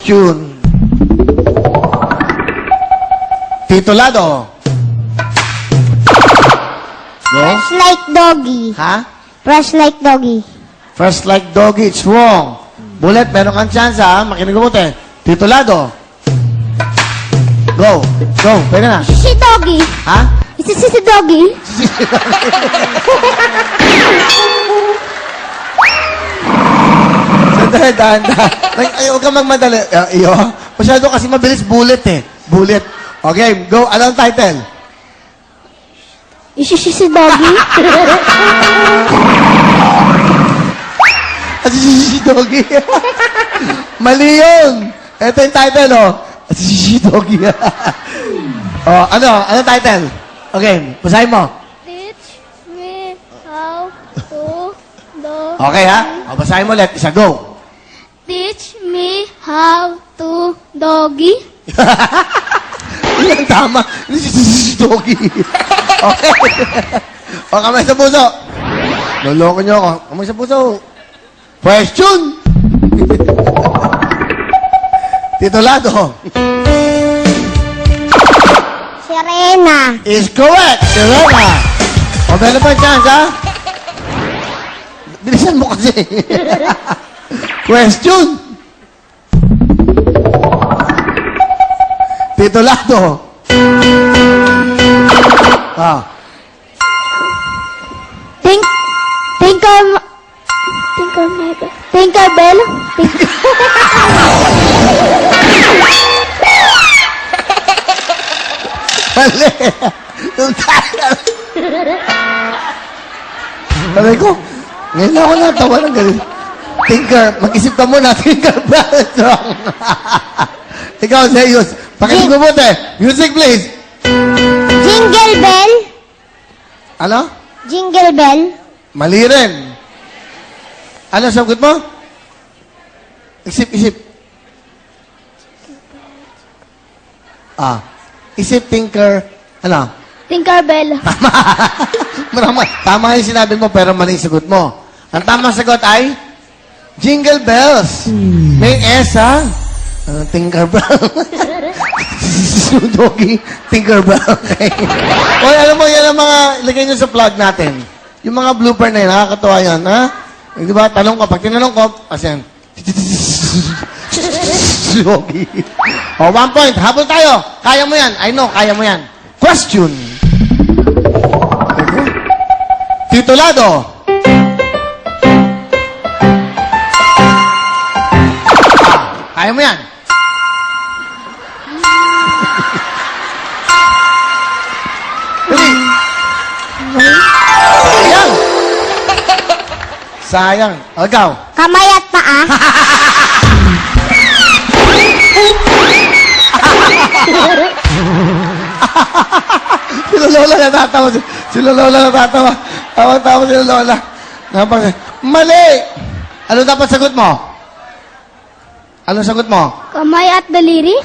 Tune. Titulado. Go. Fresh like doggy. Ha? Fresh like doggy. First like doggy, it's wrong. Bullet, meron kang chance ha. Makinig mo tayo. Titulado. Go. Go. Pwede na. Si doggy. Ha? Si doggy. Sandali, dahan-dahan. Ay, huwag kang magmadali. Iyo. Masyado kasi mabilis bullet eh. Bullet. Okay, go. Ano ang title? Si doggy. Si Doggy. Mali yun. Ito yung title, oh. Si Doggy. Oh, ano? Ano title? Okay, basahin mo. Teach me how to do. Okay, ha? O, basahin mo ulit. Isa, go. Teach me how to doggy. Yan, tama. Si Doggy. Okay. O, kamay sa puso. Loloko niyo ako. Kamay sa puso. Question! Titulado. Serena. Is correct. Serena. O, meron pa chance, ha? Bilisan mo kasi. Question. Titulado. Ah. Tinkerbell. Mali. Yung title. Sabi ko, ngayon ako natawa ng ganun. Tinker, mag-isip ka muna, Tinkerbell. Ikaw, Zeus. Pakinig mo buti. Music, please. Jingle bell. Ano? Jingle bell. Mali rin. Ano sagot mo? Isip. Ah. Isip, Tinker. Ano? Tinkerbell. Tama yung sinabi mo, pero mali yung sagot mo. Ang tamang sagot ay Jingle Bells. May S, ha? Tinkerbell. Doggy, Tinkerbell. Okay. Oy, alam mo, yan ang mga ilagay nyo sa vlog natin. Yung mga blooper na yun, nakakatawa yan, ha? Di ba, tanong ko, pag tinanong ko, as yan. Doggy. O, 1 point. Habol tayo. Kaya mo yan. I know, kaya mo yan. Question. Titulado. Kaya mo yan. Dali. Sayang. Sayang. O, ikaw. Kamay at paa. Sila Lola natatawa. Sila Lola natatawa. Tawa-tawa sila Lola. Mali! Ano dapat sagot mo? Ano sagot mo? Kamay at daliri.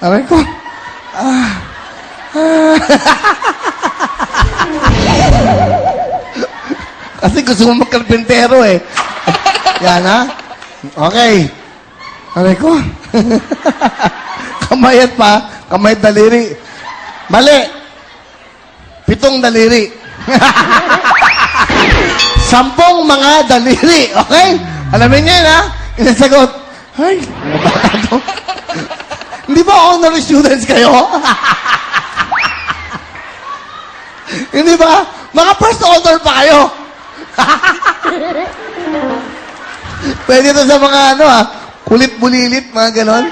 Aray ko. Kasi gusto mo magkarpentero eh. Yan ha? Okay. Aray ko. Kamay at pa. Kamay at daliri. Mali. 7 daliri. 10 mga daliri. Okay? Alamin niya ha? Inasagot. Ay, mga bata to. Hindi ba honor students kayo? Hindi ba? Mga first honor pa kayo. Pwede ito sa mga ano kulit bulilit, mga ganon.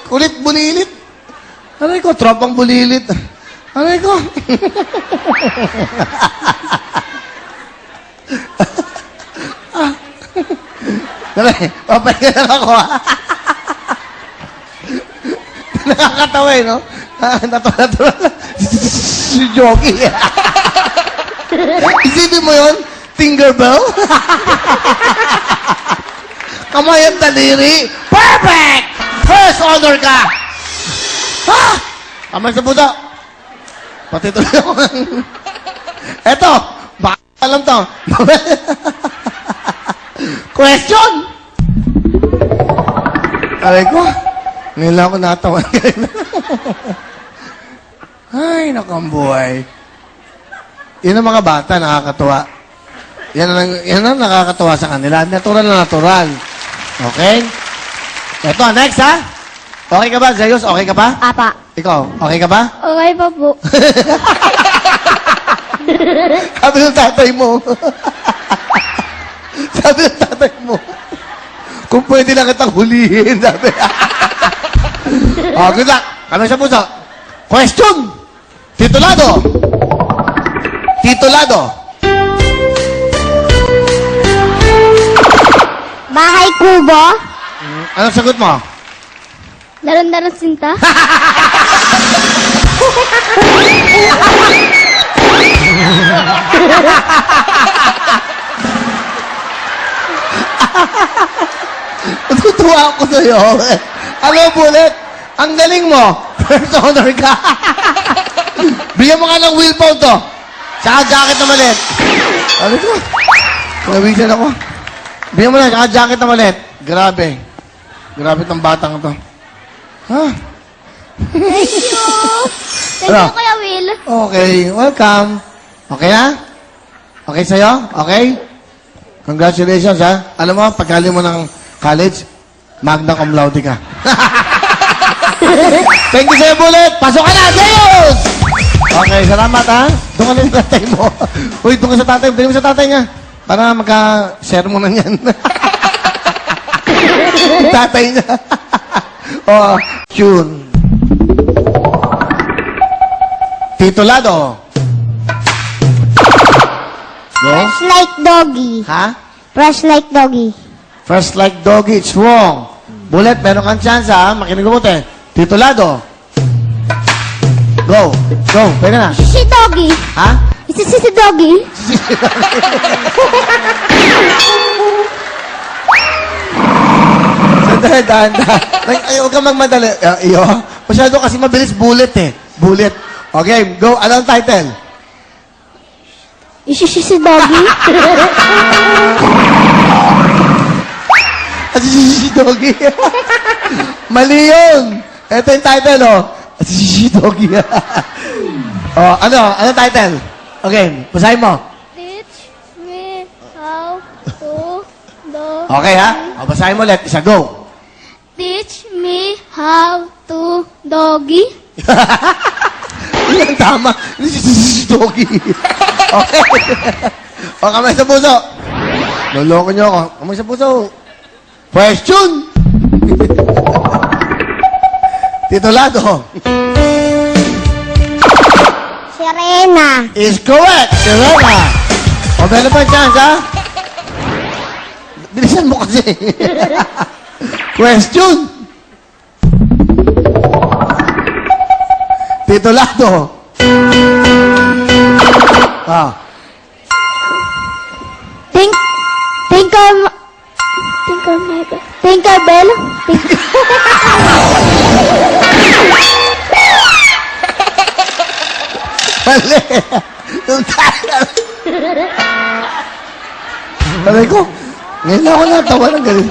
Kulit bulilit. Aray ko, tropang bulilit. Aray ko. Aray, papahinga lang ako Nakakatawa no? Natuwa lang. Si Jogi. Isipin mo yun? Tinkerbell? Kamay at daliri. Perfect! honor ka! Ha? Kamay sa puso. Pati tuloy ako. Eto, baka alam to. Question! Aray ko, ngayon lang ako natawa. Ay, nakambuhay. Yan ang mga bata, nakakatuwa. Yan ang nakakatuwa sa kanila. Natural na natural. Okay? Ito, next ha? Okay ka ba, Zeus? Okay ka ba? Apa. Ikaw, okay ka ba? Okay pa po. Sabi ng tatay mo. Sabi ng tatay mo. Kung pwede lang kitang hulihin, sabi. Oh, good luck. Kami sa puso. Question. Titulado. Titulado. Bahay kubo. Anong sagot mo? Daran-daran sinta. Natutuwa ako sa'yo. Alam mo, Bullet, ang galing mo. First honor ka. Bigyan mo nga ng wheel pound to. Saka jacket na malit. Ano ko? Nawisan ako. Bigyan mo na, saka jacket na malit. Grabe. Grabe itong batang to. Ha? Thank you. Thank Ano? you, Kuya Will. Okay, welcome. Okay na? Okay sa'yo? Okay? Congratulations, ha? Alam mo, pagkali mo ng college, magna cum laude ka. Thank you sa'yo, Bullet. Pasok ka na, Zeus! Okay, salamat, ha? Doon ka lang sa tatay mo. Uy, doon ka sa tatay. Dali mo sa tatay niya. Para magka-share mo na yan. Tatay niya. Oh, tune. Titulado. Go. Fresh like doggy. Ha? Fresh like doggy. First like doggy, it's wrong. Bullet, meron kang chance, ha? Makinig ko buti. Titulado. Go. Go. Pwede na. Si doggy. Ha? Si doggy. Sandali, dahan-dahan. Ay, huwag kang magmadali. Iyo. Masyado kasi mabilis bullet, eh. Bullet. Okay, go. Ano ang title? Si doggy. Si Doggy. Mali yun. Ito yung title, oh. Si Doggy. Oh, ano? Ano title? Okay, basahin mo. Teach me how to do. Okay, ha? O, basahin mo ulit. Isa, go. Teach me how to doggy. Yan, tama. Si Doggy. Okay. O, kamay sa puso. Loloko niyo ako. Kamay sa puso. Question. Titulado. Serena. Is correct. Serena. O, meron pa chance, ha? Bilisan mo kasi. Question. Titulado. Ah. Tinkerbell. Mali. Yung title. Sabi ko, ngayon ako natawa ng galing.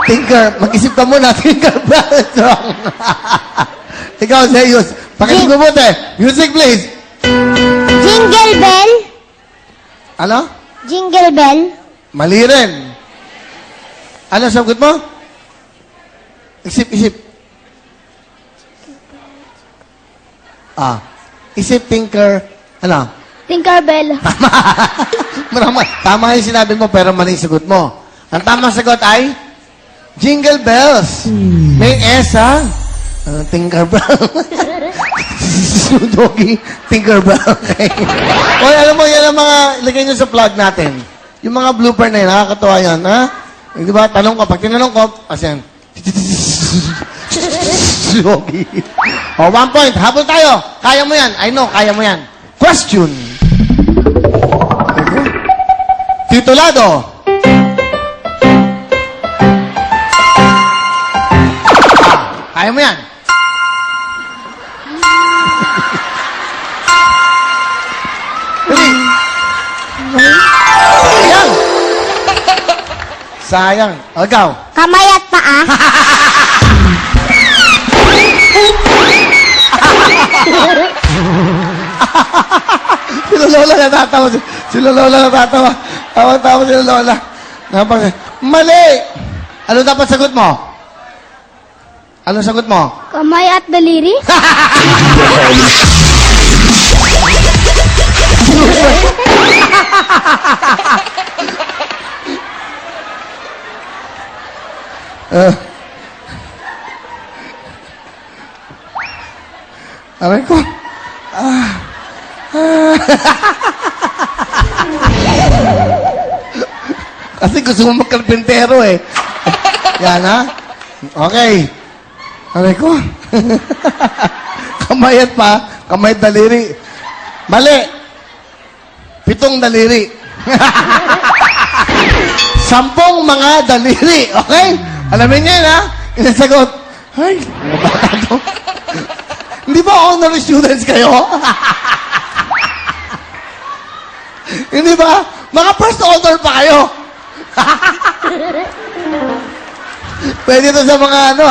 Tinker, mag-isip ka muna, Tinkerbell. Ikaw, Zeus. Pakinig mo buti. Music, please. Jingle bell. Ano? Jingle bell. Mali rin. Ano sagot mo? Isip. Ah. Isip, Tinker. Ano? Tinkerbell. Tama yung sinabi mo, pero mali yung sagot mo. Ang tamang sagot ay Jingle Bells. May S, ha? Tinkerbell. Doggy, Tinkerbell. Okay. Oy, alam mo, yan ang mga ilagay nyo sa vlog natin. Yung mga blooper na yun, nakakatawa yan, ha? Di ba, tanong ko, pag tinanong ko, as yan. Doggy. O, 1 point. Habol tayo. Kaya mo yan. I know, kaya mo yan. Question. Titulado. Kaya mo yan. Dali. Sayang. Sayang. O, ikaw. Kamay at paa. Sila Lola natatawa. Sila Lola natatawa. Tawa-tawa sila Lola. Mali! Ano dapat sagot mo? Ano sagot mo? Kamay at daliri. Aray ko. Kasi gusto mo magkarpintero eh. Yan ha? Okay. Aray ko. Kamayat pa. Kamayat daliri. Mali. 7 daliri. 10 mga daliri. Okay? Alamin niyo yun ha? Inasagot. Ay, ano ba ito? Hindi ba honor students kayo? Hindi ba? Mga first honor pa kayo. Pwede ito sa mga ano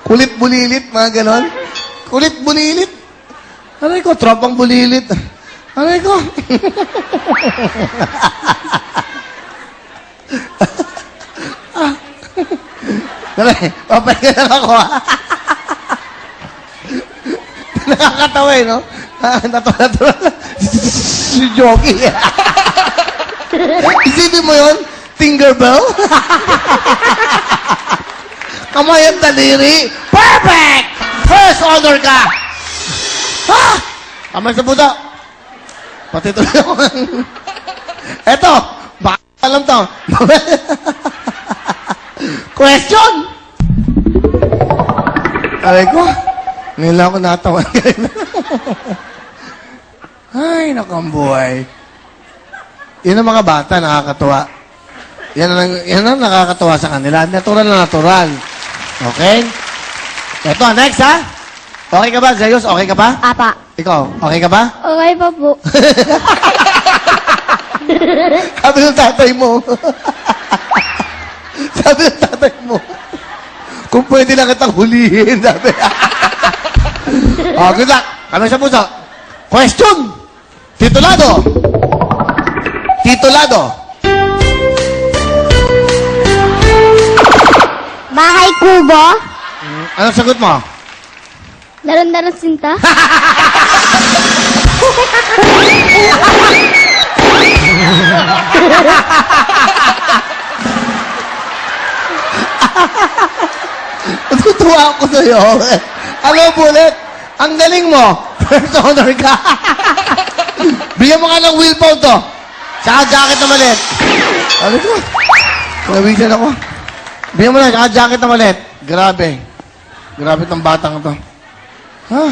kulit bulilit, mga ganon. Kulit bulilit. Aray ko, tropang bulilit. Aray ko. Aray, papahinga lang ako Nakakatawa eh, no? Natural. Si Jogi. Isipin mo yun? Tinkerbell? Kamay at daliri. Perfect! First honor ka! Ha? Kamay sa buto. Pati ito naman. Eto, baka alam to. Question! Aray ko. Ngayon lang ako natawa. Ay, nakambuhay. Yan ang mga bata, nakakatuwa. Yan ang nakakatuwa sa kanila. Natural na natural. Okay? Ito, next ha? Okay ka ba, Zeus? Okay ka ba? Apa. Ikaw, okay ka ba? Okay pa po. Sabi ng tatay mo. Sabi ng tatay mo. Kung pwede lang kitang hulihin, sabi. Good luck. Kami sa puso. Question. Titulado. Titulado. Bahay kubo. Anong sagot mo? Daran-daran sinta. Natutuwa ako sa'yo. Alam mo, Bullet, ang galing mo. First honor ka. Bigyan mo nga ng wheel pound to. Saka jacket na maliit. Ano ito? Nawisan ako. Bigyan mo na, saka jacket na maliit. Grabe. Grabe itong batang to. Ha?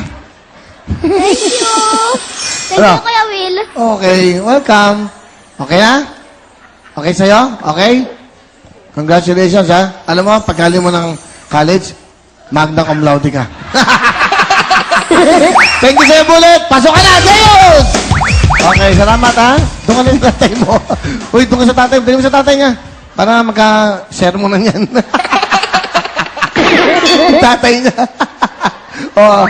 Thank you. Thank Ano? you, Kuya Will. Okay, welcome. Okay na? Okay sa'yo? Okay? Congratulations, ha? Alam mo, pagkali mo ng college, magna cum laude ka. Thank you sa'yo, Bullet. Pasok ka na, Zeus! Okay, salamat, ha? Doon ka na yung tatay mo. Uy, doon ka sa tatay. Dali mo sa tatay niya. Para magka-share mo na yan. Tatay niya. Oh,